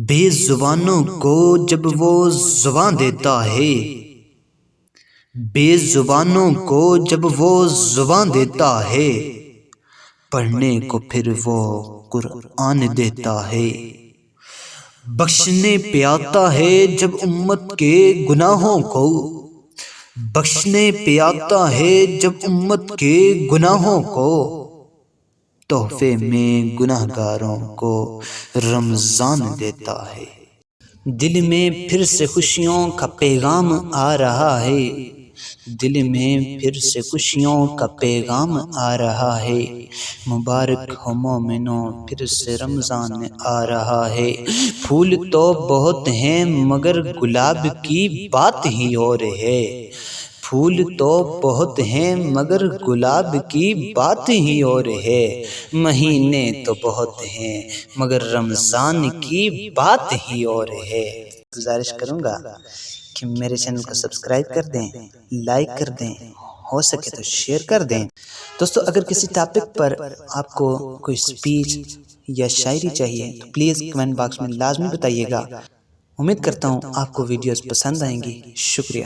بے زبانوں کو جب وہ زباں دیتا ہے، بے زبانوں کو جب وہ زباں دیتا ہے، پڑھنے کو پھر وہ قرآن دیتا ہے۔ بخشنے پہ آتا ہے جب امت کے گناہوں کو، بخشنے پہ آتا ہے جب امت کے گناہوں کو، تحفے میں گناہ گاروں کو رمضان دیتا ہے۔ دل میں پھر سے خوشیوں کا پیغام آ رہا ہے، دل میں پھر سے خوشیوں کا پیغام آ رہا ہے۔ مبارک ہو مومنوں، پھر سے رمضان آ رہا ہے۔ پھول تو بہت ہیں مگر گلاب کی بات ہی اور ہے، پھول تو بہت ہیں مگر گلاب کی بات ہی اور ہے۔ مہینے تو بہت ہیں مگر رمضان کی بات ہی اور ہے۔ گزارش کروں گا کہ میرے چینل کو سبسکرائب کر دیں، لائک کر دیں، ہو سکے تو شیئر کر دیں۔ دوستو اگر کسی ٹاپک پر آپ کو کوئی سپیچ یا شاعری چاہیے تو پلیز کمنٹ باکس میں لازمی بتائیے گا۔ امید کرتا ہوں آپ کو ویڈیوز پسند آئیں گی۔ شکریہ۔